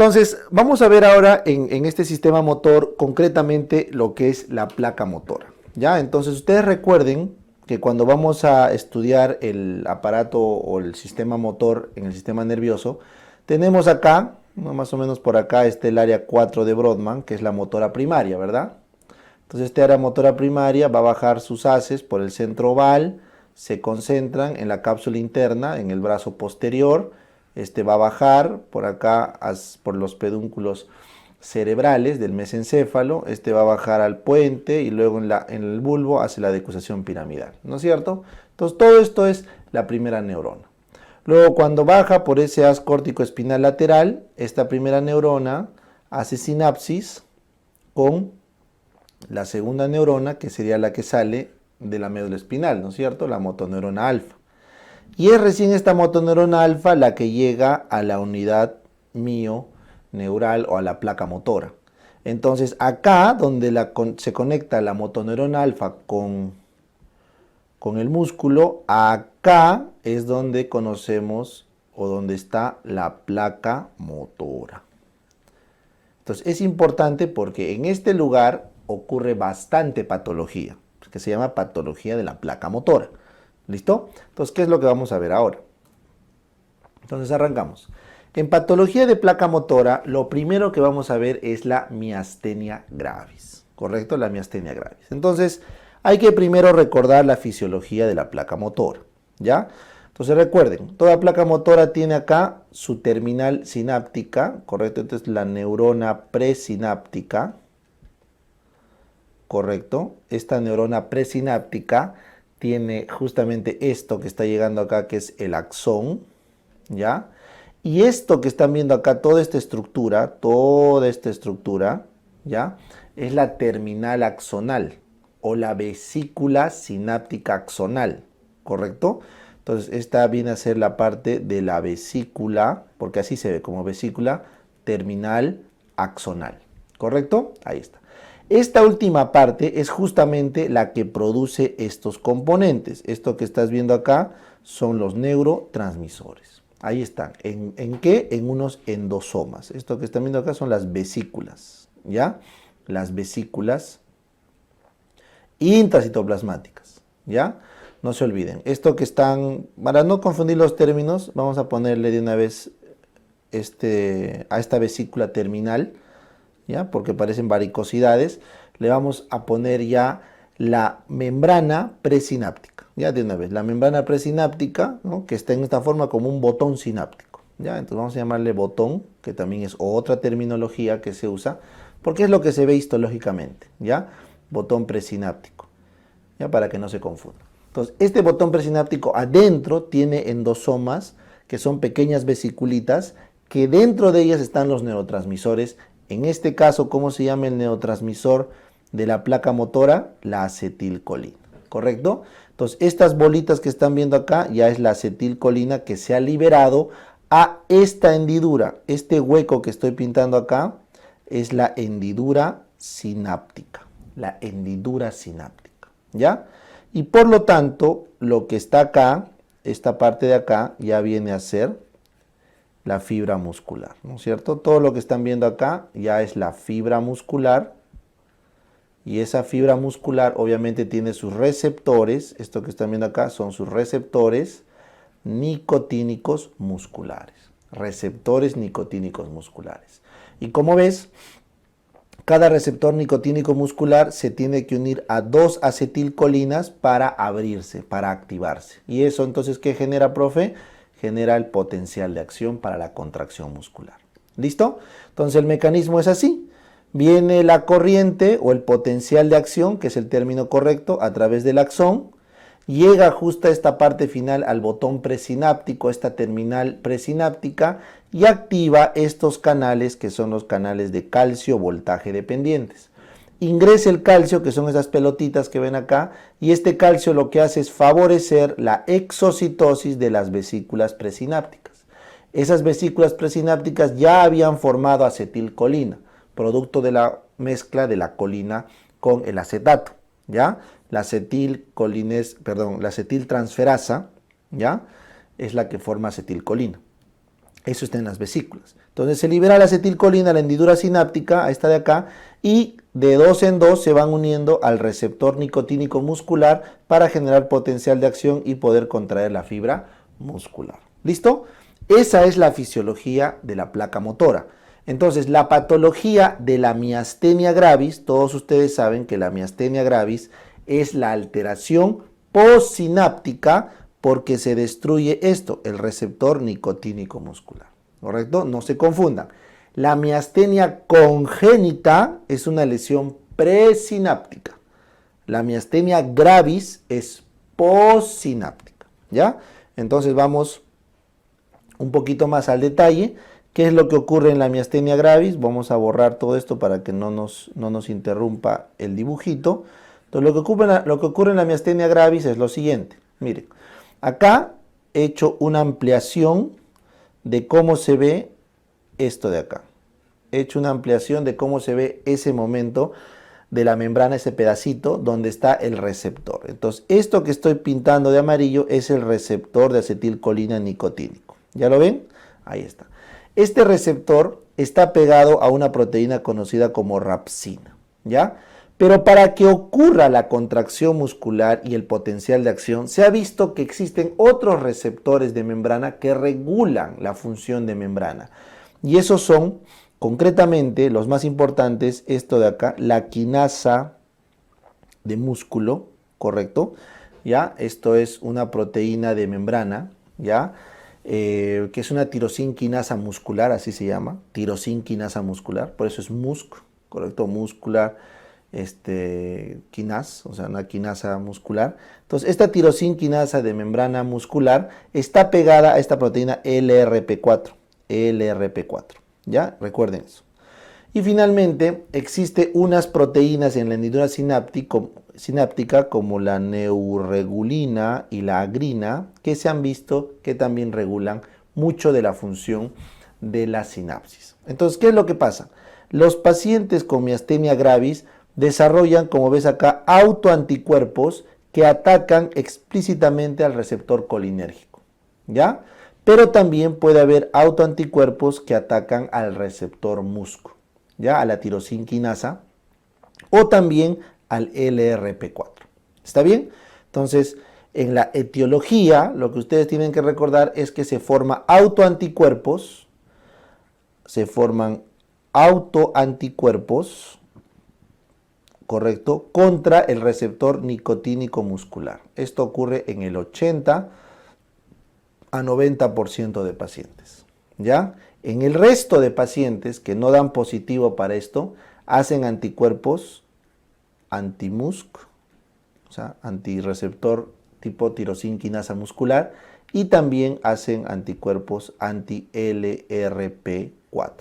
Entonces, vamos a ver ahora en este sistema motor concretamente lo que es la placa motora. ¿Ya? Entonces, ustedes recuerden que cuando vamos a estudiar el aparato o el sistema motor en el sistema nervioso, tenemos acá, más o menos por acá, está el área 4 de Brodmann, que es la motora primaria, ¿verdad? Entonces, esta área motora primaria va a bajar sus haces por el centro oval, se concentran en la cápsula interna, en el brazo posterior. Este va a bajar por acá, por los pedúnculos cerebrales del mesencéfalo. Este va a bajar al puente y luego en el bulbo hace la decusación piramidal, ¿no es cierto? Entonces, todo esto es la primera neurona. Luego, cuando baja por ese haz córtico espinal lateral, esta primera neurona hace sinapsis con la segunda neurona, que sería la que sale de la médula espinal, ¿no es cierto? La motoneurona alfa. Y es recién esta motoneurona alfa la que llega a la unidad mioneural o a la placa motora. Entonces, acá donde se conecta la motoneurona alfa con el músculo, acá es donde conocemos o donde está la placa motora. Entonces, es importante porque en este lugar ocurre bastante patología, que se llama patología de la placa motora. ¿Listo? Entonces, ¿qué es lo que vamos a ver ahora? Entonces, arrancamos. En patología de placa motora, lo primero que vamos a ver es la miastenia gravis. ¿Correcto? La miastenia gravis. Entonces, hay que primero recordar la fisiología de la placa motora. ¿Ya? Entonces, recuerden, toda placa motora tiene acá su terminal sináptica. ¿Correcto? Entonces, la neurona presináptica. ¿Correcto? Esta neurona presináptica tiene justamente esto que está llegando acá, que es el axón, ¿ya? Y esto que están viendo acá, toda esta estructura, ¿ya? Es la terminal axonal o la vesícula sináptica axonal, ¿correcto? Entonces, esta viene a ser la parte de la vesícula, porque así se ve como vesícula terminal axonal, ¿correcto? Ahí está. Esta última parte es justamente la que produce estos componentes. Esto que estás viendo acá son los neurotransmisores. Ahí están. ¿En qué? En unos endosomas. Esto que están viendo acá son las vesículas, ¿ya? Las vesículas intracitoplasmáticas, ¿ya? No se olviden. Esto que están, para no confundir los términos, vamos a ponerle de una vez a esta vesícula terminal, ¿ya? Porque parecen varicosidades, le vamos a poner ya la membrana presináptica, ya de una vez, la membrana presináptica, ¿no? Que está en esta forma como un botón sináptico, ¿ya? Entonces vamos a llamarle botón, que también es otra terminología que se usa, porque es lo que se ve histológicamente, ¿ya? Botón presináptico, ¿ya? Para que no se confunda. Entonces, este botón presináptico adentro tiene endosomas, que son pequeñas vesiculitas, que dentro de ellas están los neurotransmisores. En este caso, ¿cómo se llama el neurotransmisor de la placa motora? La acetilcolina, ¿correcto? Entonces, estas bolitas que están viendo acá ya es la acetilcolina que se ha liberado a esta hendidura. Este hueco que estoy pintando acá es la hendidura sináptica. La hendidura sináptica, ¿ya? Y por lo tanto, lo que está acá, esta parte de acá, ya viene a ser la fibra muscular, ¿no es cierto? Todo lo que están viendo acá ya es la fibra muscular, y esa fibra muscular obviamente tiene sus receptores. Esto que están viendo acá son sus receptores nicotínicos musculares. Receptores nicotínicos musculares. Y como ves, cada receptor nicotínico muscular se tiene que unir a dos acetilcolinas para abrirse, para activarse. ¿Y eso entonces qué genera, profe? Genera el potencial de acción para la contracción muscular. ¿Listo? Entonces el mecanismo es así. Viene la corriente o el potencial de acción, que es el término correcto, a través del axón. Llega justo a esta parte final al botón presináptico, esta terminal presináptica, y activa estos canales que son los canales de calcio voltaje dependientes. Ingresa el calcio, que son esas pelotitas que ven acá, y este calcio lo que hace es favorecer la exocitosis de las vesículas presinápticas. Esas vesículas presinápticas ya habían formado acetilcolina, producto de la mezcla de la colina con el acetato, ¿ya? La acetiltransferasa, ¿ya? Es la que forma acetilcolina. Eso está en las vesículas. Entonces se libera la acetilcolina, la hendidura sináptica, esta de acá, y de dos en dos se van uniendo al receptor nicotínico muscular para generar potencial de acción y poder contraer la fibra muscular. ¿Listo? Esa es la fisiología de la placa motora. Entonces, la patología de la miastenia gravis, todos ustedes saben que la miastenia gravis es la alteración postsináptica porque se destruye esto, el receptor nicotínico muscular. ¿Correcto? No se confundan. La miastenia congénita es una lesión presináptica. La miastenia gravis es postsináptica. ¿Ya? Entonces vamos un poquito más al detalle. ¿Qué es lo que ocurre en la miastenia gravis? Vamos a borrar todo esto para que no nos interrumpa el dibujito. Entonces lo que ocurre en la miastenia gravis es lo siguiente. Miren, acá he hecho una ampliación de cómo se ve esto de acá. He hecho una ampliación de cómo se ve ese momento de la membrana, ese pedacito donde está el receptor. Entonces, esto que estoy pintando de amarillo es el receptor de acetilcolina nicotínico. ¿Ya lo ven? Ahí está. Este receptor está pegado a una proteína conocida como rapsina, ¿ya? Pero para que ocurra la contracción muscular y el potencial de acción, se ha visto que existen otros receptores de membrana que regulan la función de membrana. Y esos son, concretamente, los más importantes, esto de acá, la quinasa de músculo, ¿correcto? ¿Ya? Esto es una proteína de membrana, ¿ya? Que es una tirosin quinasa muscular, así se llama, tirosin quinasa muscular, por eso es MUSC, ¿correcto? Muscular, quinasa, o sea, una quinasa muscular. Entonces, esta tirosin quinasa de membrana muscular está pegada a esta proteína LRP4, ¿ya? Recuerden eso. Y finalmente, existe unas proteínas en la hendidura sináptica como la neuregulina y la agrina que se han visto que también regulan mucho de la función de la sinapsis. Entonces, ¿qué es lo que pasa? Los pacientes con miastenia gravis desarrollan, como ves acá, autoanticuerpos que atacan explícitamente al receptor colinérgico, ¿ya? Pero también puede haber autoanticuerpos que atacan al receptor MUSC, ¿ya? A la tirosin quinasa o también al LRP4. ¿Está bien? Entonces, en la etiología, lo que ustedes tienen que recordar es que se forman autoanticuerpos, ¿correcto? Contra el receptor nicotínico muscular. Esto ocurre en el 80 a 90% de pacientes, ¿ya? En el resto de pacientes que no dan positivo para esto, hacen anticuerpos anti-MUSC, o sea, antirreceptor tipo tirosin quinasa muscular, y también hacen anticuerpos anti-LRP4,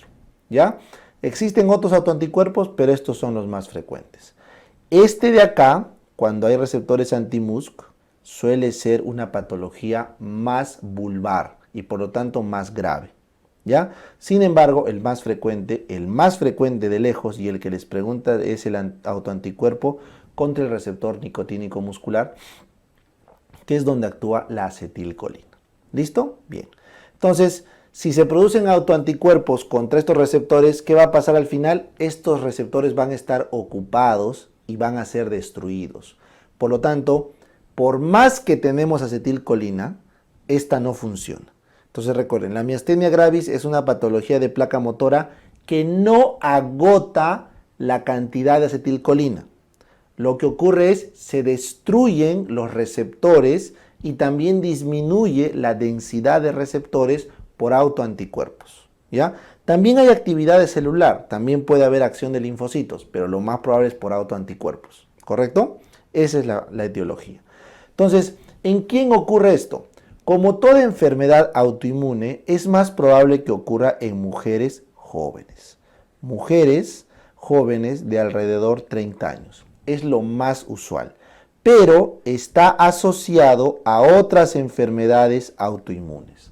¿ya? Existen otros autoanticuerpos, pero estos son los más frecuentes. Este de acá, cuando hay receptores anti-MUSC, suele ser una patología más vulvar y por lo tanto más grave, ¿ya? Sin embargo, el más frecuente de lejos y el que les pregunta es el autoanticuerpo contra el receptor nicotínico muscular, que es donde actúa la acetilcolina. ¿Listo? Bien. Entonces, si se producen autoanticuerpos contra estos receptores, ¿qué va a pasar al final? Estos receptores van a estar ocupados y van a ser destruidos. Por lo tanto, por más que tenemos acetilcolina, esta no funciona. Entonces recuerden, la miastenia gravis es una patología de placa motora que no agota la cantidad de acetilcolina. Lo que ocurre es se destruyen los receptores y también disminuye la densidad de receptores por autoanticuerpos, ¿ya? También hay actividad celular, también puede haber acción de linfocitos, pero lo más probable es por autoanticuerpos, ¿correcto? Esa es la etiología. Entonces, ¿en quién ocurre esto? Como toda enfermedad autoinmune, es más probable que ocurra en mujeres jóvenes. Mujeres jóvenes de alrededor 30 años. Es lo más usual. Pero está asociado a otras enfermedades autoinmunes.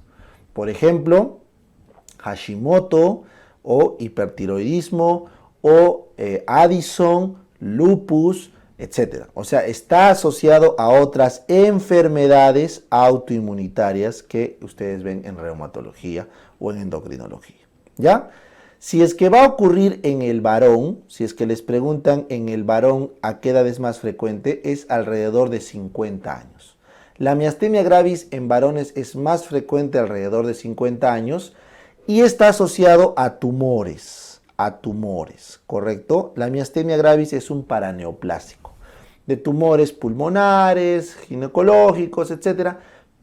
Por ejemplo, Hashimoto o hipertiroidismo o Addison, lupus, etc. O sea, está asociado a otras enfermedades autoinmunitarias que ustedes ven en reumatología o en endocrinología. ¿Ya? Si es que va a ocurrir en el varón, si es que les preguntan en el varón a qué edad es más frecuente, es alrededor de 50 años. La miastenia gravis en varones es más frecuente alrededor de 50 años y está asociado a tumores, ¿correcto? La miastenia gravis es un paraneoplásico de tumores pulmonares, ginecológicos, etc.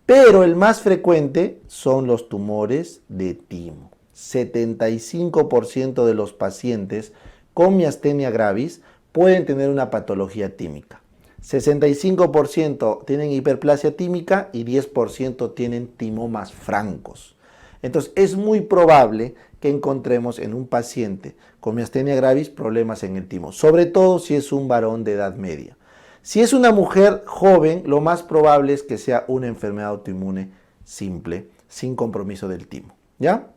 Pero el más frecuente son los tumores de timo. 75% de los pacientes con miastenia gravis pueden tener una patología tímica. 65% tienen hiperplasia tímica y 10% tienen timomas francos. Entonces es muy probable que encontremos en un paciente con miastenia gravis problemas en el timo, sobre todo si es un varón de edad media. Si es una mujer joven, lo más probable es que sea una enfermedad autoinmune simple, sin compromiso del timo. ¿Ya?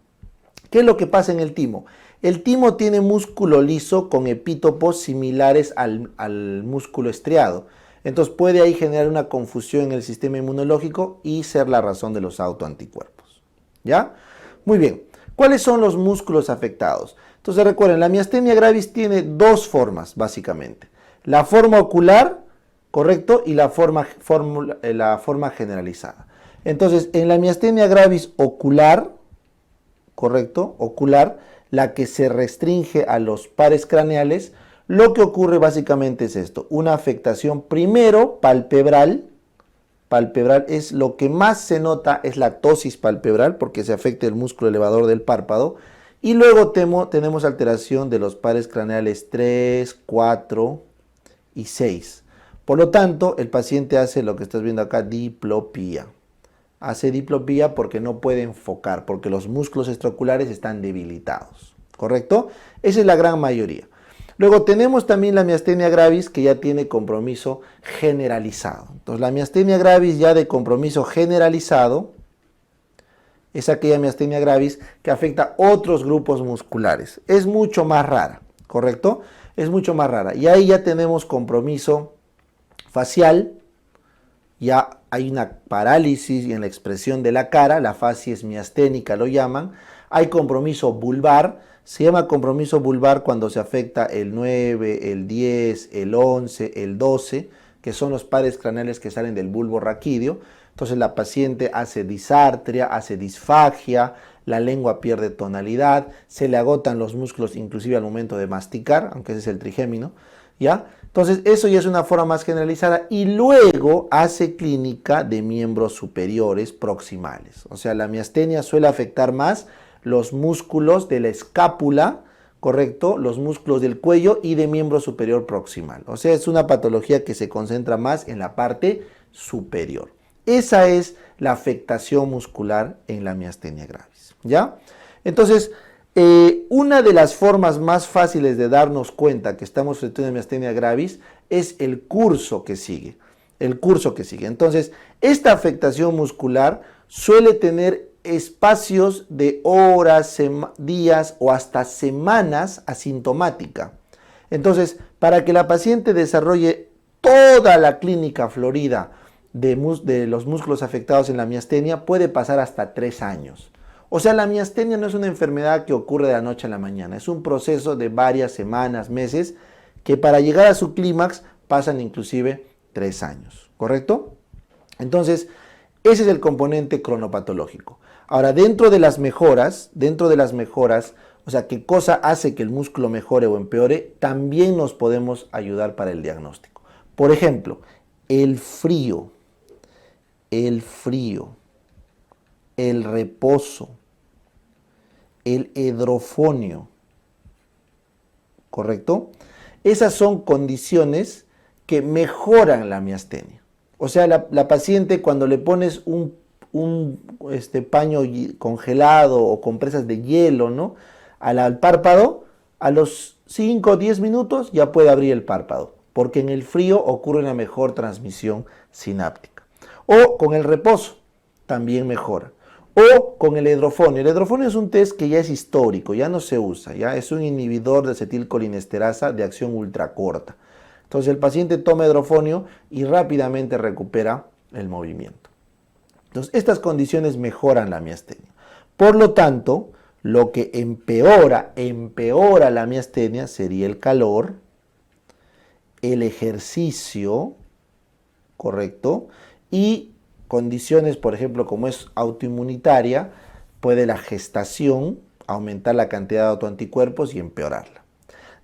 ¿Qué es lo que pasa en el timo? El timo tiene músculo liso con epítopos similares al músculo estriado. Entonces puede ahí generar una confusión en el sistema inmunológico y ser la razón de los autoanticuerpos. ¿Ya? Muy bien. ¿Cuáles son los músculos afectados? Entonces recuerden, la miastenia gravis tiene dos formas básicamente. La forma ocular, ¿correcto? Y la forma generalizada. Entonces, en la miastenia gravis ocular, ¿correcto? Ocular, la que se restringe a los pares craneales, lo que ocurre básicamente es esto, una afectación primero palpebral es lo que más se nota, es la ptosis palpebral, porque se afecta el músculo elevador del párpado, y luego tenemos alteración de los pares craneales 3, 4 y 6. Por lo tanto, el paciente hace lo que estás viendo acá, diplopía. Hace diplopía porque no puede enfocar, porque los músculos extraoculares están debilitados, ¿correcto? Esa es la gran mayoría. Luego tenemos también la miastenia gravis que ya tiene compromiso generalizado. Entonces la miastenia gravis ya de compromiso generalizado es aquella miastenia gravis que afecta a otros grupos musculares. Es mucho más rara, ¿correcto? Es mucho más rara. Y ahí ya tenemos compromiso facial, ya hay una parálisis en la expresión de la cara, la facies miasténica lo llaman. Hay compromiso vulvar, se llama compromiso vulvar cuando se afecta el 9, el 10, el 11, el 12, que son los pares craneales que salen del bulbo raquídeo. Entonces la paciente hace disartria, hace disfagia, la lengua pierde tonalidad, se le agotan los músculos inclusive al momento de masticar, aunque ese es el trigémino, ¿ya? Entonces eso ya es una forma más generalizada y luego hace clínica de miembros superiores proximales. O sea, la miastenia suele afectar más los músculos de la escápula, ¿correcto? Los músculos del cuello y de miembro superior proximal. O sea, es una patología que se concentra más en la parte superior. Esa es la afectación muscular en la miastenia gravis, ¿ya? Entonces, una de las formas más fáciles de darnos cuenta que estamos frente a una miastenia gravis es el curso que sigue. Entonces, esta afectación muscular suele tener espacios de horas, días o hasta semanas asintomática. Entonces, para que la paciente desarrolle toda la clínica florida de los músculos afectados en la miastenia, puede pasar hasta 3 años. O sea, la miastenia no es una enfermedad que ocurre de la noche a la mañana, es un proceso de varias semanas, meses, que para llegar a su clímax pasan inclusive 3 años, ¿correcto? Entonces, ese es el componente cronopatológico. Ahora, dentro de las mejoras, o sea, qué cosa hace que el músculo mejore o empeore, también nos podemos ayudar para el diagnóstico. Por ejemplo, el frío, el reposo, el hidrofonio, ¿correcto? Esas son condiciones que mejoran la miastenia. O sea, la paciente cuando le pones un paño congelado o compresas de hielo, ¿no?, al párpado, a los 5 o 10 minutos ya puede abrir el párpado, porque en el frío ocurre una mejor transmisión sináptica. O con el reposo, también mejora. O con el hidrofonio. El hidrofonio es un test que ya es histórico, ya no se usa, ya es un inhibidor de acetilcolinesterasa de acción ultracorta. Entonces el paciente toma hidrofonio y rápidamente recupera el movimiento. Entonces estas condiciones mejoran la miastenia. Por lo tanto, lo que empeora la miastenia sería el calor, el ejercicio, ¿correcto? Y condiciones, por ejemplo, como es autoinmunitaria, puede la gestación aumentar la cantidad de autoanticuerpos y empeorarla.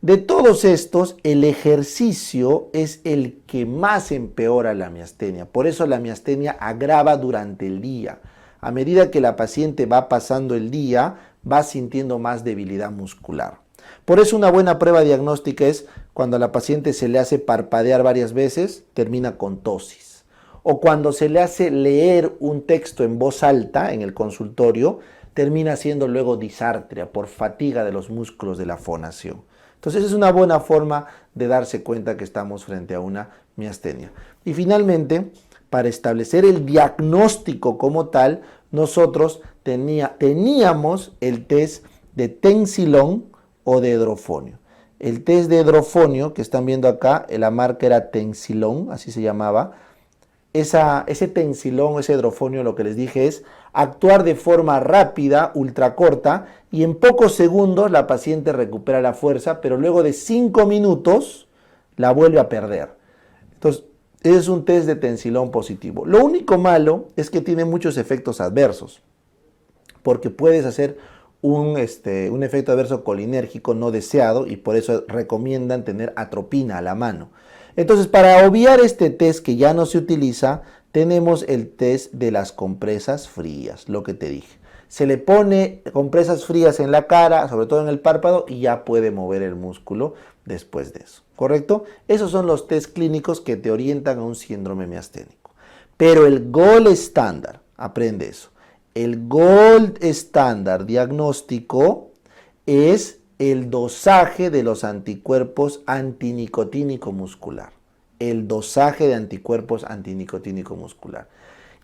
De todos estos, el ejercicio es el que más empeora la miastenia. Por eso la miastenia agrava durante el día. A medida que la paciente va pasando el día, va sintiendo más debilidad muscular. Por eso una buena prueba diagnóstica es cuando a la paciente se le hace parpadear varias veces, termina con tosis. O cuando se le hace leer un texto en voz alta en el consultorio, termina siendo luego disartria por fatiga de los músculos de la fonación. Entonces es una buena forma de darse cuenta que estamos frente a una miastenia. Y finalmente, para establecer el diagnóstico como tal, nosotros teníamos el test de Tensilón o de Hedrofonio. El test de Hedrofonio, que están viendo acá, la marca era Tensilón, así se llamaba. Ese Tensilón, ese Hedrofonio, lo que les dije es actuar de forma rápida, ultracorta, y en pocos segundos la paciente recupera la fuerza, pero luego de 5 minutos la vuelve a perder. Entonces, ese es un test de Tensilón positivo. Lo único malo es que tiene muchos efectos adversos, porque puedes hacer un efecto adverso colinérgico no deseado y por eso recomiendan tener atropina a la mano. Entonces, para obviar este test que ya no se utiliza, tenemos el test de las compresas frías, lo que te dije. Se le pone compresas frías en la cara, sobre todo en el párpado, y ya puede mover el músculo después de eso, ¿correcto? Esos son los test clínicos que te orientan a un síndrome miasténico. Pero el gold estándar, aprende eso, el gold estándar diagnóstico es el dosaje de los anticuerpos antinicotínico muscular. El dosaje de anticuerpos antinicotínico muscular.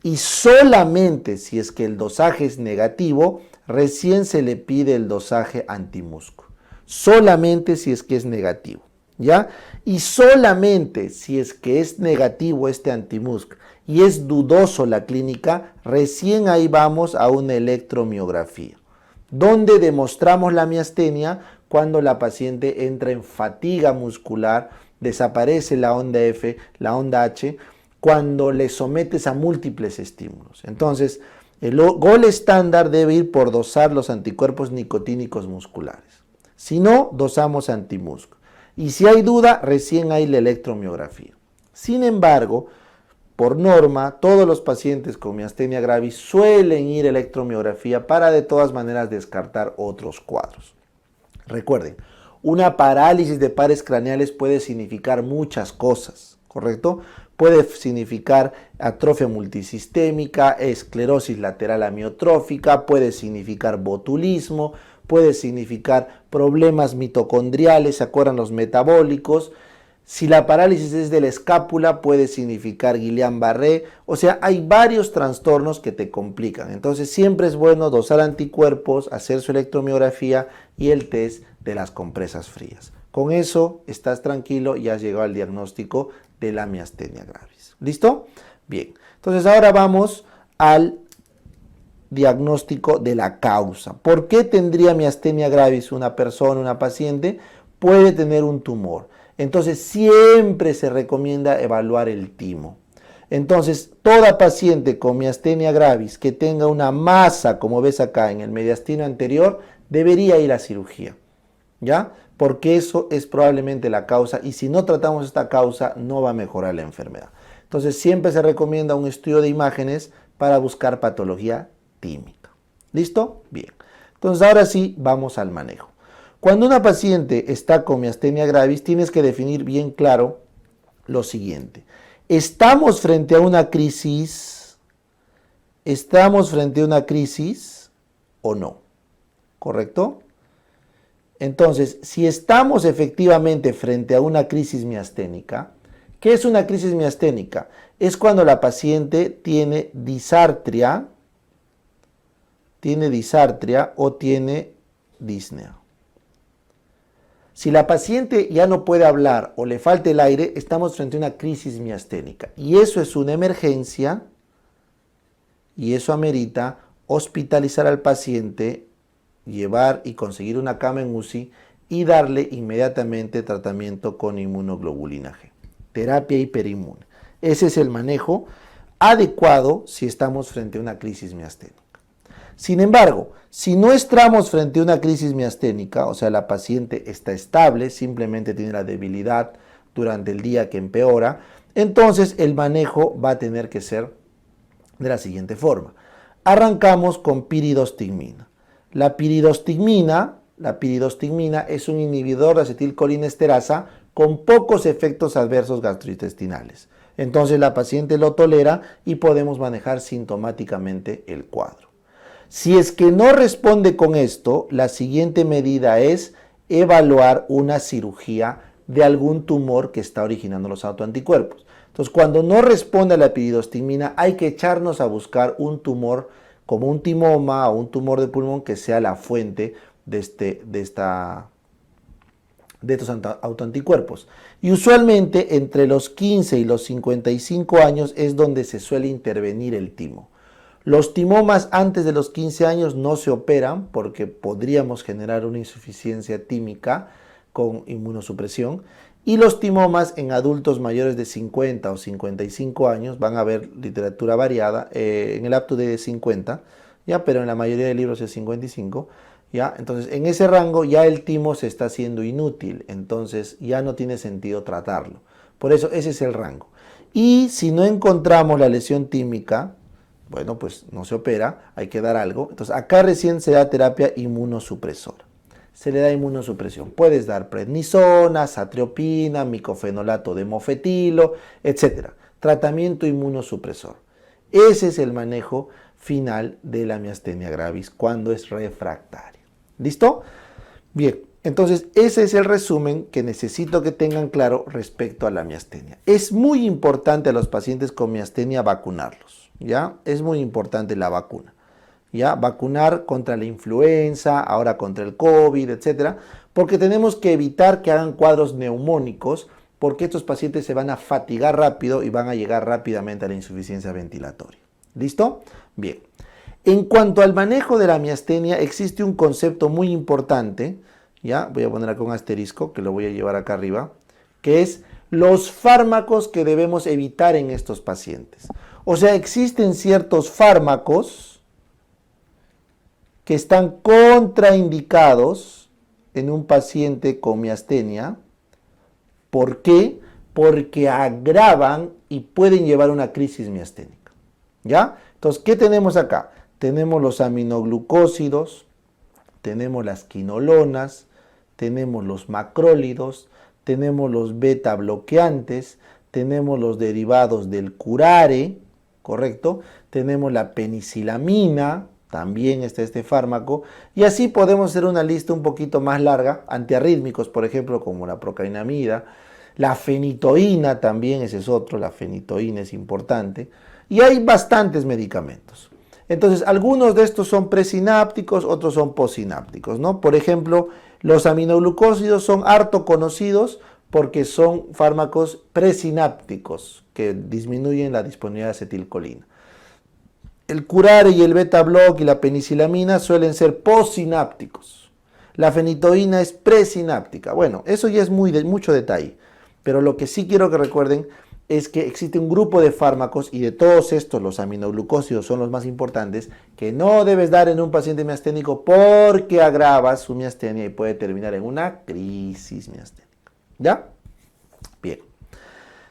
Y solamente si es que el dosaje es negativo, recién se le pide el dosaje antimusco. Solamente si es que es negativo, ¿ya? Y solamente si es que es negativo este antimusc y es dudoso la clínica, recién ahí vamos a una electromiografía, donde demostramos la miastenia cuando la paciente entra en fatiga muscular, desaparece la onda F, la onda H, cuando le sometes a múltiples estímulos. Entonces, el gol estándar debe ir por dosar los anticuerpos nicotínicos musculares. Si no, dosamos antimusco. Y si hay duda, recién hay la electromiografía. Sin embargo, por norma, todos los pacientes con miastenia gravis suelen ir a electromiografía para de todas maneras descartar otros cuadros. Recuerden, una parálisis de pares craneales puede significar muchas cosas, ¿correcto? Puede significar atrofia multisistémica, esclerosis lateral amiotrófica, puede significar botulismo, puede significar problemas mitocondriales, ¿se acuerdan los metabólicos? Si la parálisis es de la escápula, puede significar Guillain-Barré. O sea, hay varios trastornos que te complican. Entonces, siempre es bueno dosar anticuerpos, hacer su electromiografía y el test de las compresas frías. Con eso estás tranquilo y has llegado al diagnóstico de la miastenia gravis. ¿Listo? Bien. Entonces, ahora vamos al diagnóstico de la causa. ¿Por qué tendría miastenia gravis una persona, una paciente? Puede tener un tumor. Entonces siempre se recomienda evaluar el timo. Entonces toda paciente con miastenia gravis que tenga una masa, como ves acá en el mediastino anterior, debería ir a cirugía, ¿ya? Porque eso es probablemente la causa y si no tratamos esta causa no va a mejorar la enfermedad. Entonces siempre se recomienda un estudio de imágenes para buscar patología tímica. ¿Listo? Bien. Entonces ahora sí vamos al manejo. Cuando una paciente está con miastenia gravis, tienes que definir bien claro lo siguiente. ¿Estamos frente a una crisis? ¿Estamos frente a una crisis o no? ¿Correcto? Entonces, si estamos efectivamente frente a una crisis miasténica, ¿qué es una crisis miasténica? Es cuando la paciente tiene disartria o tiene disnea. Si la paciente ya no puede hablar o le falta el aire, estamos frente a una crisis miasténica. Y eso es una emergencia y eso amerita hospitalizar al paciente, llevar y conseguir una cama en UCI y darle inmediatamente tratamiento con inmunoglobulina G, terapia hiperinmune. Ese es el manejo adecuado si estamos frente a una crisis miasténica. Sin embargo, si no estamos frente a una crisis miasténica, o sea, la paciente está estable, simplemente tiene la debilidad durante el día que empeora, entonces el manejo va a tener que ser de la siguiente forma. Arrancamos con piridostigmina. La piridostigmina es un inhibidor de acetilcolinesterasa con pocos efectos adversos gastrointestinales. Entonces la paciente lo tolera y podemos manejar sintomáticamente el cuadro. Si es que no responde con esto, la siguiente medida es evaluar una cirugía de algún tumor que está originando los autoanticuerpos. Entonces, cuando no responde a la piridostigmina, hay que echarnos a buscar un tumor como un timoma o un tumor de pulmón que sea la fuente de estos autoanticuerpos. Y usualmente entre los 15 y los 55 años es donde se suele intervenir el timo. Los timomas antes de los 15 años no se operan porque podríamos generar una insuficiencia tímica con inmunosupresión. Y los timomas en adultos mayores de 50 o 55 años, van a ver literatura variada, en el apto de 50, ¿ya? Pero en la mayoría de libros es 55, ¿ya? Entonces en ese rango ya el timo se está haciendo inútil, entonces ya no tiene sentido tratarlo. Por eso ese es el rango. Y si no encontramos la lesión tímica, bueno, pues no se opera, hay que dar algo. Entonces acá recién se da terapia inmunosupresora. Se le da inmunosupresión. Puedes dar prednisona, satriopina, micofenolato de mofetilo, etc. Tratamiento inmunosupresor. Ese es el manejo final de la miastenia gravis cuando es refractaria. ¿Listo? Bien, entonces ese es el resumen que necesito que tengan claro respecto a la miastenia. Es muy importante a los pacientes con miastenia vacunarlos. ¿Ya? Es muy importante la vacuna. ¿Ya? Vacunar contra la influenza, ahora contra el COVID, etcétera, porque tenemos que evitar que hagan cuadros neumónicos, porque estos pacientes se van a fatigar rápido y van a llegar rápidamente a la insuficiencia ventilatoria. ¿Listo? Bien. En cuanto al manejo de la miastenia, existe un concepto muy importante, ¿ya? Voy a poner acá un asterisco, que lo voy a llevar acá arriba, que es los fármacos que debemos evitar en estos pacientes. O sea, existen ciertos fármacos que están contraindicados en un paciente con miastenia. ¿Por qué? Porque agravan y pueden llevar a una crisis miasténica. ¿Ya? Entonces, ¿qué tenemos acá? Tenemos los aminoglucósidos, tenemos las quinolonas, tenemos los macrólidos, tenemos los beta bloqueantes, tenemos los derivados del curare, ¿correcto? Tenemos la penicilamina, también está este fármaco, y así podemos hacer una lista un poquito más larga, antiarrítmicos, por ejemplo, como la procainamida, la fenitoína también, ese es otro, la fenitoína es importante, y hay bastantes medicamentos. Entonces, algunos de estos son presinápticos, otros son postsinápticos, ¿no? Por ejemplo, los aminoglucósidos son harto conocidos porque son fármacos presinápticos que disminuyen la disponibilidad de acetilcolina. El curare y el beta block y la penicilamina suelen ser postsinápticos. La fenitoína es presináptica. Bueno, eso ya es mucho detalle, pero lo que sí quiero que recuerden es que existe un grupo de fármacos, y de todos estos los aminoglucósidos son los más importantes, que no debes dar en un paciente miasténico porque agrava su miastenia y puede terminar en una crisis miasténica. ¿Ya? Bien.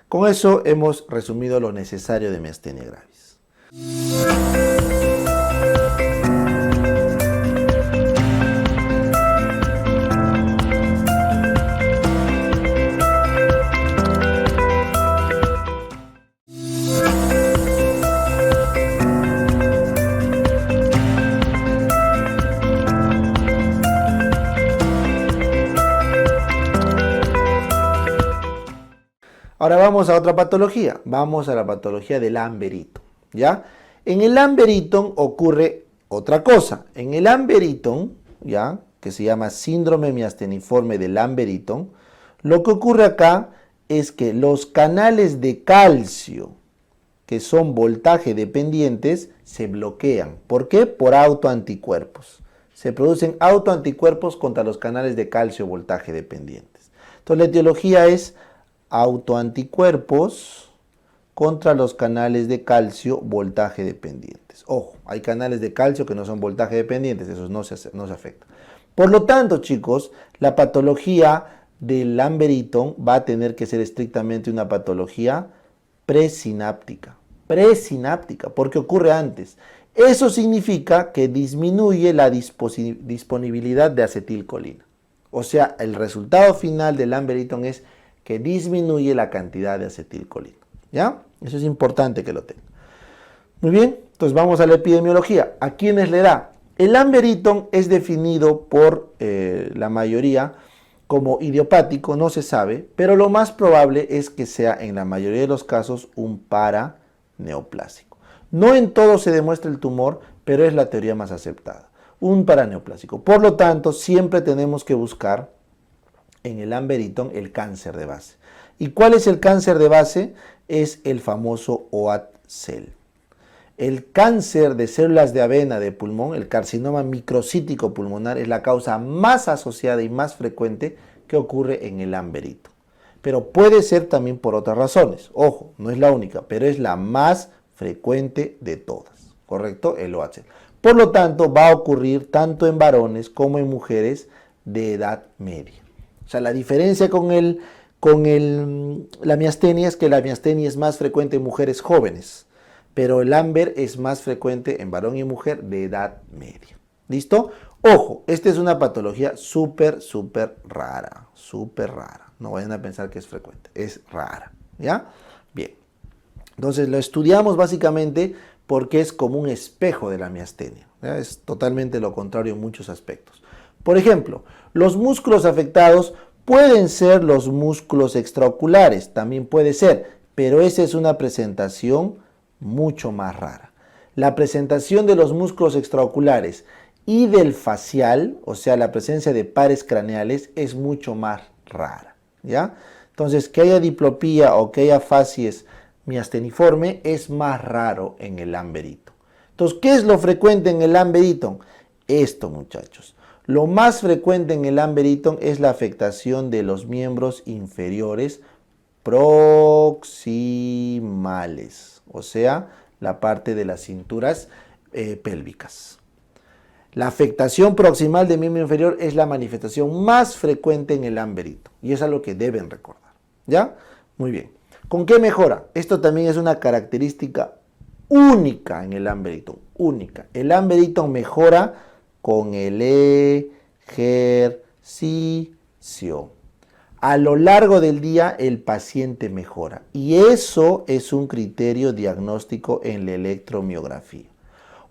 Con eso hemos resumido lo necesario de miastenia gravis. Ahora vamos a otra patología, vamos a la patología del Lamber-Eaton, ¿ya? En el Lamber-Eaton ocurre otra cosa. En el Lamber-Eaton, ¿ya? Que se llama síndrome miasteniforme de Lamber-Eaton, lo que ocurre acá es que los canales de calcio que son voltaje dependientes se bloquean. ¿Por qué? Por autoanticuerpos. Se producen autoanticuerpos contra los canales de calcio voltaje dependientes. Entonces la etiología es autoanticuerpos contra los canales de calcio voltaje dependientes. Ojo, hay canales de calcio que no son voltaje dependientes, esos no se afectan. Por lo tanto, chicos, la patología del Lamber-Eaton va a tener que ser estrictamente una patología presináptica. Presináptica, porque ocurre antes. Eso significa que disminuye la disponibilidad de acetilcolina. O sea, el resultado final del Lamber-Eaton es que disminuye la cantidad de acetilcolina. ¿Ya? Eso es importante que lo tengan. Muy bien, entonces vamos a la epidemiología. ¿A quiénes le da? El Lamber-Eaton es definido por la mayoría como idiopático, no se sabe, pero lo más probable es que sea en la mayoría de los casos un paraneoplásico. No en todo se demuestra el tumor, pero es la teoría más aceptada. Un paraneoplásico. Por lo tanto, siempre tenemos que buscar en el Lamber-Eaton el cáncer de base. ¿Y cuál es el cáncer de base? Es el famoso OAT-cell. El cáncer de células de avena de pulmón, el carcinoma microcítico pulmonar, es la causa más asociada y más frecuente que ocurre en el Lamber-Eaton. Pero puede ser también por otras razones. Ojo, no es la única, pero es la más frecuente de todas. ¿Correcto? El OAT-cell. Por lo tanto, va a ocurrir tanto en varones como en mujeres de edad media. O sea, la diferencia con la miastenia es que la miastenia es más frecuente en mujeres jóvenes, pero el Lamber es más frecuente en varón y mujer de edad media. ¿Listo? Ojo, esta es una patología súper rara, súper rara. No vayan a pensar que es frecuente, es rara. ¿Ya? Bien. Entonces lo estudiamos básicamente porque es como un espejo de la miastenia. ¿Ya? Es totalmente lo contrario en muchos aspectos. Por ejemplo, los músculos afectados pueden ser los músculos extraoculares, también puede ser, pero esa es una presentación mucho más rara. La presentación de los músculos extraoculares y del facial, o sea, la presencia de pares craneales, es mucho más rara, ¿ya? Entonces, que haya diplopía o que haya facies miasteniforme es más raro en el Lamber-Eaton. Entonces, ¿qué es lo frecuente en el Lamber-Eaton? Esto, muchachos. Lo más frecuente en el Lamber-Eaton es la afectación de los miembros inferiores proximales, o sea, la parte de las cinturas pélvicas. La afectación proximal del miembro inferior es la manifestación más frecuente en el Lamber-Eaton y es algo que deben recordar. ¿Ya? Muy bien. ¿Con qué mejora? Esto también es una característica única en el Lamber-Eaton, única. El Lamber-Eaton mejora con el ejercicio. A lo largo del día el paciente mejora y eso es un criterio diagnóstico en la electromiografía.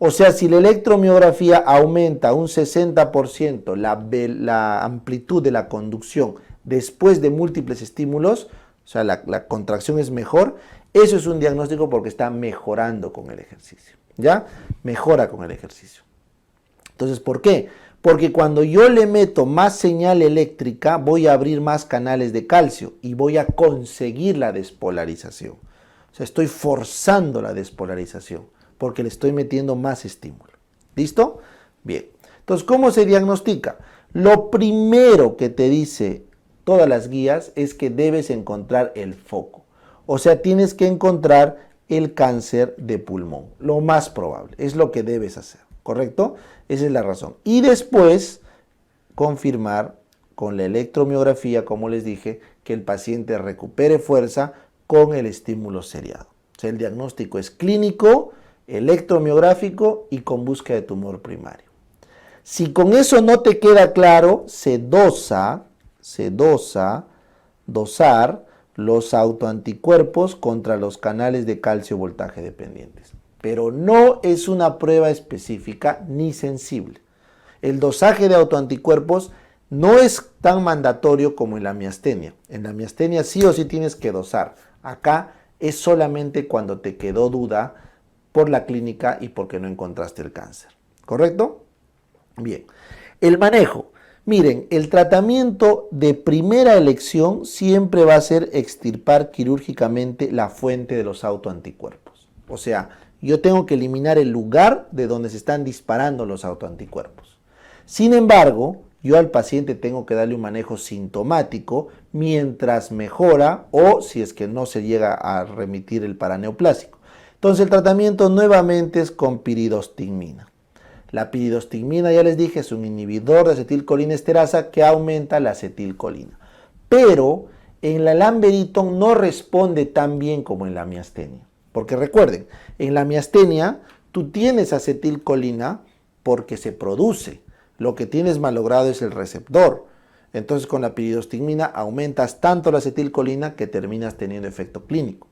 O sea, si la electromiografía aumenta un 60% la amplitud de la conducción después de múltiples estímulos, o sea, la contracción es mejor, eso es un diagnóstico porque está mejorando con el ejercicio. ¿Ya? Mejora con el ejercicio. Entonces, ¿por qué? Porque cuando yo le meto más señal eléctrica, voy a abrir más canales de calcio y voy a conseguir la despolarización. O sea, estoy forzando la despolarización porque le estoy metiendo más estímulo. ¿Listo? Bien. Entonces, ¿cómo se diagnostica? Lo primero que te dice todas las guías es que debes encontrar el foco. O sea, tienes que encontrar el cáncer de pulmón. Lo más probable. Es lo que debes hacer. ¿Correcto? Esa es la razón. Y después confirmar con la electromiografía, como les dije, que el paciente recupere fuerza con el estímulo seriado. O sea, el diagnóstico es clínico, electromiográfico y con búsqueda de tumor primario. Si con eso no te queda claro, se dosar los autoanticuerpos contra los canales de calcio voltaje dependientes. Pero no es una prueba específica ni sensible. El dosaje de autoanticuerpos no es tan mandatorio como en la miastenia. En la miastenia sí o sí tienes que dosar. Acá es solamente cuando te quedó duda por la clínica y porque no encontraste el cáncer. ¿Correcto? Bien. El manejo. Miren, el tratamiento de primera elección siempre va a ser extirpar quirúrgicamente la fuente de los autoanticuerpos. O sea, yo tengo que eliminar el lugar de donde se están disparando los autoanticuerpos. Sin embargo, yo al paciente tengo que darle un manejo sintomático mientras mejora o si es que no se llega a remitir el paraneoplásico. Entonces el tratamiento nuevamente es con piridostigmina. La piridostigmina, ya les dije, es un inhibidor de acetilcolinesterasa que aumenta la acetilcolina. Pero en la Lamberton no responde tan bien como en la miastenia. Porque recuerden, en la miastenia tú tienes acetilcolina porque se produce. Lo que tienes malogrado es el receptor. Entonces con la piridostigmina aumentas tanto la acetilcolina que terminas teniendo efecto clínico.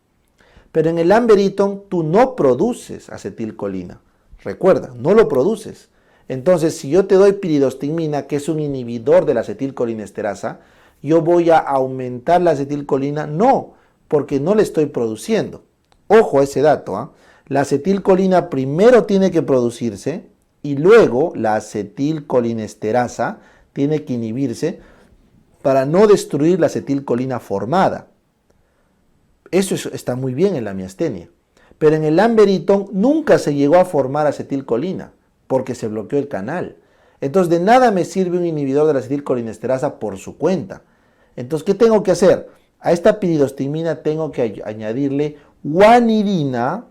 Pero en el Lamberton tú no produces acetilcolina. Recuerda, no lo produces. Entonces si yo te doy piridostigmina, que es un inhibidor de la acetilcolinesterasa, yo voy a aumentar la acetilcolina. No, porque no la estoy produciendo. Ojo a ese dato, ¿eh? La acetilcolina primero tiene que producirse y luego la acetilcolinesterasa tiene que inhibirse para no destruir la acetilcolina formada. Eso está muy bien en la miastenia. Pero en el Lamberton nunca se llegó a formar acetilcolina porque se bloqueó el canal. Entonces de nada me sirve un inhibidor de la acetilcolinesterasa por su cuenta. Entonces, ¿qué tengo que hacer? A esta piridostigmina tengo que añadirle guanidina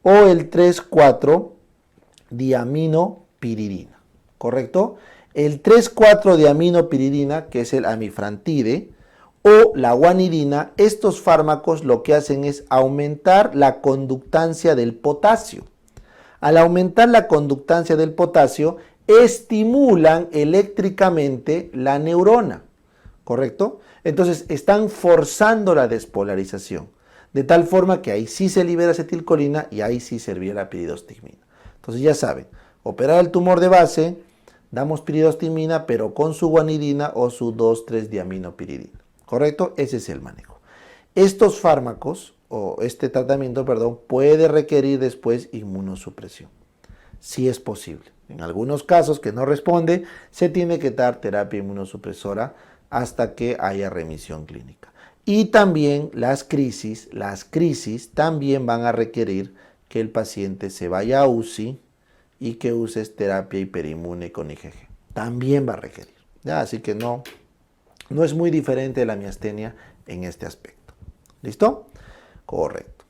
o el 3,4-diaminopiridina, ¿correcto? El 3,4-diaminopiridina, que es el amifrantide, o la guanidina, estos fármacos lo que hacen es aumentar la conductancia del potasio. Al aumentar la conductancia del potasio, estimulan eléctricamente la neurona, ¿correcto? Entonces están forzando la despolarización, de tal forma que ahí sí se libera acetilcolina y ahí sí servía la piridostigmina. Entonces ya saben, operar el tumor de base, damos piridostigmina, pero con su guanidina o su 2,3-diaminopiridina, ¿correcto? Ese es el manejo. Estos fármacos, o este tratamiento, perdón, puede requerir después inmunosupresión, si es posible. En algunos casos que no responde, se tiene que dar terapia inmunosupresora hasta que haya remisión clínica. Y también las crisis también van a requerir que el paciente se vaya a UCI y que uses terapia hiperinmune con IgG. También va a requerir. ¿Ya? Así que no es muy diferente de la miastenia en este aspecto. ¿Listo? Correcto.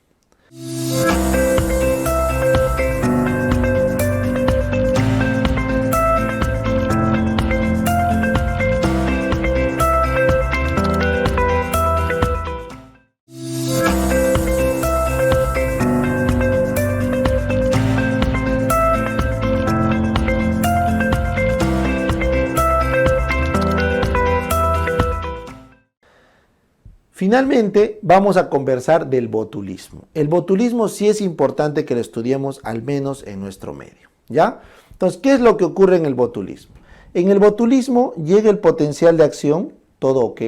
Finalmente, vamos a conversar del botulismo. El botulismo sí es importante que lo estudiemos al menos en nuestro medio, ¿ya? Entonces, ¿qué es lo que ocurre en el botulismo? En el botulismo llega el potencial de acción, todo ok,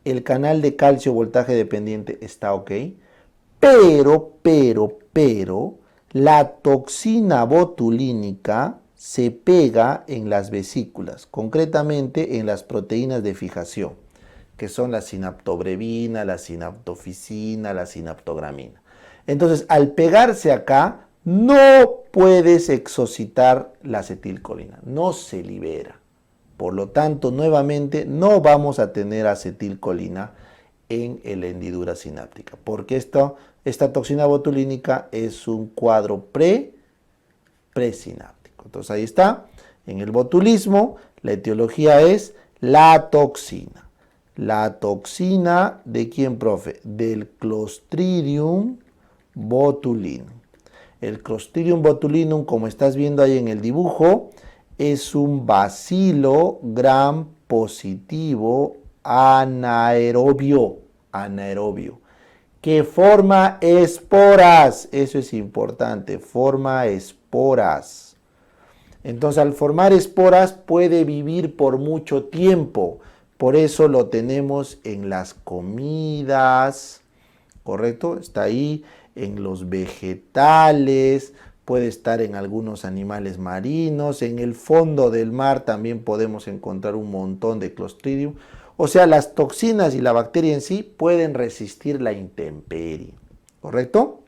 el canal de calcio voltaje dependiente está ok, pero, la toxina botulínica se pega en las vesículas, concretamente en las proteínas de fijación, que son la sinaptobrevina, la sinaptoficina, la sinaptogramina. Entonces, al pegarse acá, no puedes exocitar la acetilcolina, no se libera. Por lo tanto, nuevamente, no vamos a tener acetilcolina en la hendidura sináptica, porque esta toxina botulínica es un cuadro presináptico. Entonces, ahí está, en el botulismo, la etiología es la toxina. La toxina, ¿de quién, profe? Del Clostridium botulinum. El Clostridium botulinum, como estás viendo ahí en el dibujo, es un bacilo gram positivo anaerobio, que forma esporas. Eso es importante, forma esporas. Entonces, al formar esporas puede vivir por mucho tiempo. Por eso lo tenemos en las comidas, ¿correcto? Está ahí en los vegetales, puede estar en algunos animales marinos, en el fondo del mar también podemos encontrar un montón de Clostridium. O sea, las toxinas y la bacteria en sí pueden resistir la intemperie. ¿correcto?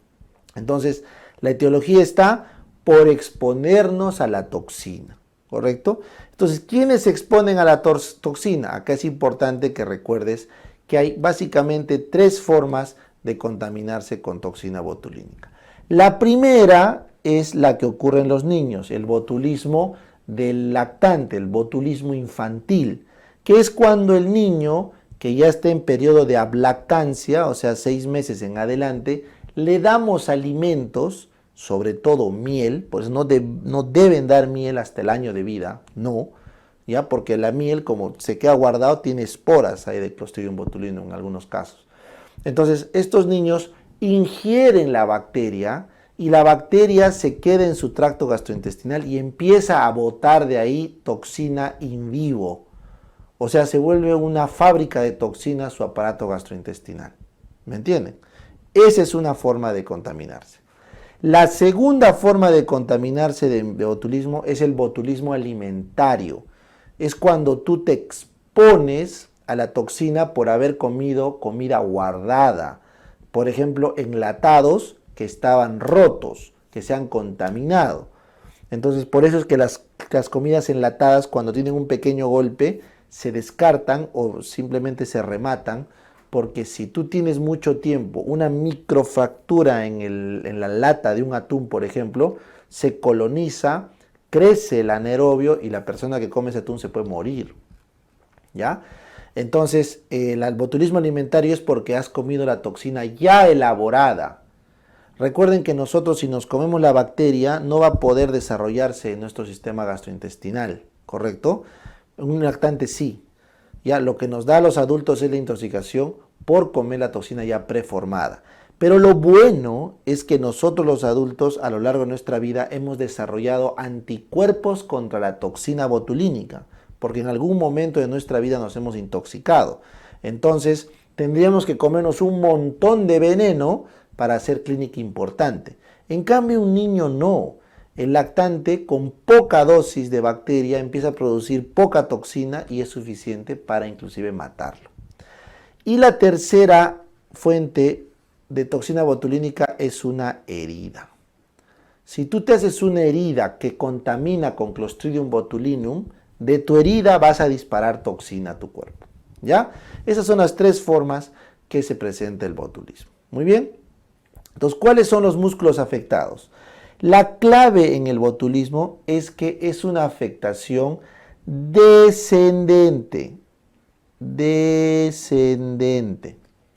Entonces, la etiología está por exponernos a la toxina, ¿correcto? Entonces, ¿quiénes se exponen a la toxina? Acá es importante que recuerdes que hay básicamente 3 formas de contaminarse con toxina botulínica. La primera es la que ocurre en los niños, el botulismo del lactante, el botulismo infantil, que es cuando el niño que ya está en periodo de ablactancia, o sea, 6 meses en adelante, le damos alimentos, sobre todo miel, pues no deben dar miel hasta el año de vida, no, ya, porque la miel, como se queda guardado, tiene esporas ahí de Clostridium botulinum en algunos casos. Entonces, estos niños ingieren la bacteria y la bacteria se queda en su tracto gastrointestinal y empieza a botar de ahí toxina in vivo. O sea, se vuelve una fábrica de toxinas su aparato gastrointestinal. ¿Me entienden? Esa es una forma de contaminarse. La segunda forma de contaminarse de botulismo es el botulismo alimentario. Es cuando tú te expones a la toxina por haber comido comida guardada. Por ejemplo, enlatados que estaban rotos, que se han contaminado. Entonces, por eso es que las comidas enlatadas, cuando tienen un pequeño golpe, se descartan o simplemente se rematan, porque si tú tienes mucho tiempo una microfractura en la lata de un atún, por ejemplo, se coloniza, crece el anaerobio y la persona que come ese atún se puede morir, ¿ya? Entonces, el botulismo alimentario es porque has comido la toxina ya elaborada. Recuerden que nosotros, si nos comemos la bacteria, no va a poder desarrollarse en nuestro sistema gastrointestinal, ¿correcto? Un lactante sí. Ya lo que nos da a los adultos es la intoxicación por comer la toxina ya preformada. Pero lo bueno es que nosotros los adultos a lo largo de nuestra vida hemos desarrollado anticuerpos contra la toxina botulínica, porque en algún momento de nuestra vida nos hemos intoxicado. Entonces tendríamos que comernos un montón de veneno para hacer clínica importante. En cambio un niño no. El lactante con poca dosis de bacteria empieza a producir poca toxina y es suficiente para inclusive matarlo. Y la tercera fuente de toxina botulínica es una herida. Si tú te haces una herida que contamina con Clostridium botulinum, de tu herida vas a disparar toxina a tu cuerpo. ¿Ya? Esas son las 3 formas que se presenta el botulismo. Muy bien. Entonces, ¿cuáles son los músculos afectados? La clave en el botulismo es que es una afectación descendente,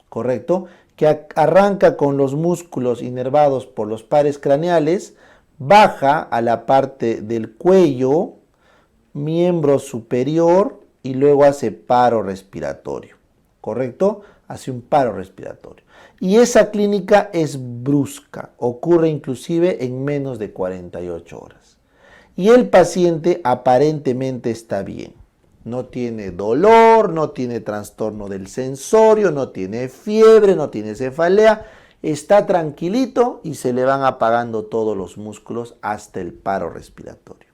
¿correcto? Que arranca con los músculos inervados por los pares craneales, baja a la parte del cuello, miembro superior y luego hace paro respiratorio, ¿correcto? Hace un paro respiratorio. Y esa clínica es brusca, ocurre inclusive en menos de 48 horas. Y el paciente aparentemente está bien. No tiene dolor, no tiene trastorno del sensorio, no tiene fiebre, no tiene cefalea. Está tranquilito y se le van apagando todos los músculos hasta el paro respiratorio.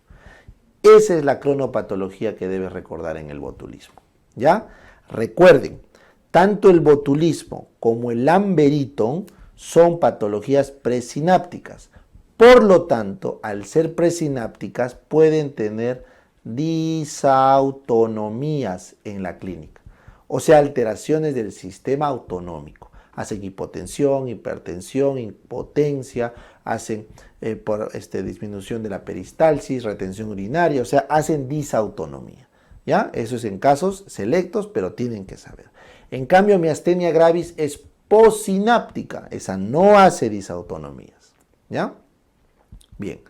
Esa es la cronopatología que debes recordar en el botulismo. ¿Ya? Recuerden, tanto el botulismo como el Lamberyton son patologías presinápticas. Por lo tanto, al ser presinápticas, pueden tener disautonomías en la clínica, o sea, alteraciones del sistema autonómico. Hacen hipotensión, hipertensión, impotencia, hacen disminución de la peristalsis, retención urinaria, o sea, hacen disautonomía. ¿Ya? Eso es en casos selectos, pero tienen que saber. En cambio, miastenia gravis es posináptica, esa no hace disautonomías. ¿Ya? Bien,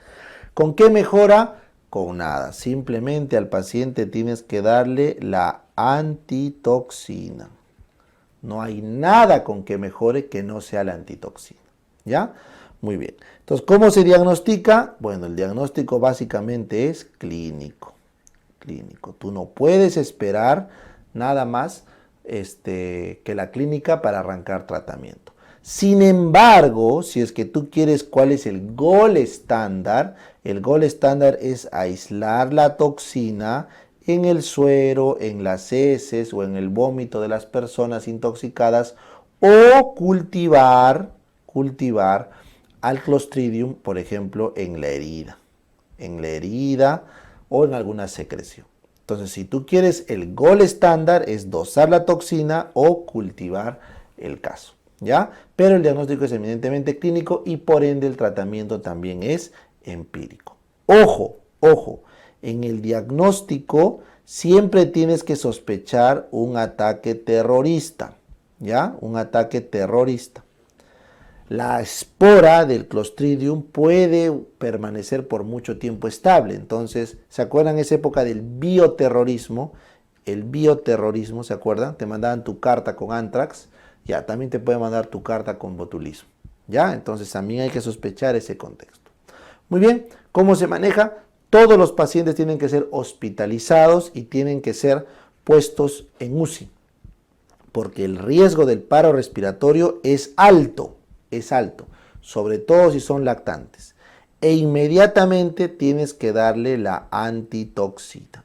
¿con qué mejora? Con nada, simplemente al paciente tienes que darle la antitoxina. No hay nada con que mejore que no sea la antitoxina. ¿Ya? Muy bien. Entonces, ¿cómo se diagnostica? Bueno, el diagnóstico básicamente es clínico. Clínico. Tú no puedes esperar nada más que la clínica para arrancar tratamiento. Sin embargo, si es que tú quieres cuál es el gold estándar es aislar la toxina en el suero, en las heces o en el vómito de las personas intoxicadas o cultivar cultivar al Clostridium, por ejemplo, en la herida o en alguna secreción. Entonces, si tú quieres, el gol estándar es dosar la toxina o cultivar el caso, ¿ya? Pero el diagnóstico es eminentemente clínico y por ende el tratamiento también es empírico. Ojo, ojo, en el diagnóstico siempre tienes que sospechar un ataque terrorista, ¿ya? Un ataque terrorista. La espora del Clostridium puede permanecer por mucho tiempo estable. Entonces, ¿se acuerdan esa época del bioterrorismo? El bioterrorismo, ¿se acuerdan? Te mandaban tu carta con anthrax. Ya, también te puede mandar tu carta con botulismo. ¿Ya? Entonces, también hay que sospechar ese contexto. Muy bien, ¿cómo se maneja? Todos los pacientes tienen que ser hospitalizados y tienen que ser puestos en UCI. Porque el riesgo del paro respiratorio es alto, sobre todo si son lactantes. E inmediatamente tienes que darle la antitoxina.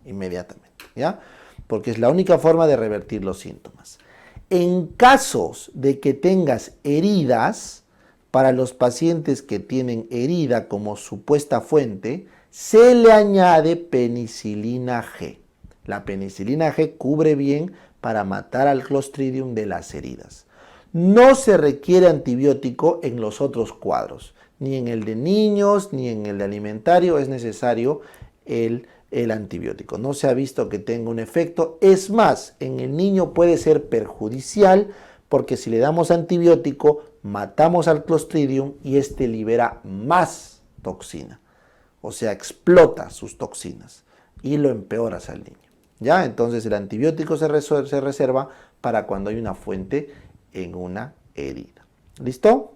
Inmediatamente, ¿ya? Porque es la única forma de revertir los síntomas. En casos de que tengas heridas, para los pacientes que tienen herida como supuesta fuente, se le añade penicilina G. La penicilina G cubre bien para matar al Clostridium de las heridas. No se requiere antibiótico en los otros cuadros, ni en el de niños, ni en el de alimentario es necesario el antibiótico. No se ha visto que tenga un efecto. Es más, en el niño puede ser perjudicial porque si le damos antibiótico, matamos al Clostridium y este libera más toxina. O sea, explota sus toxinas y lo empeoras al niño. ¿Ya? Entonces el antibiótico se reserva para cuando hay una fuente en una herida. ¿Listo?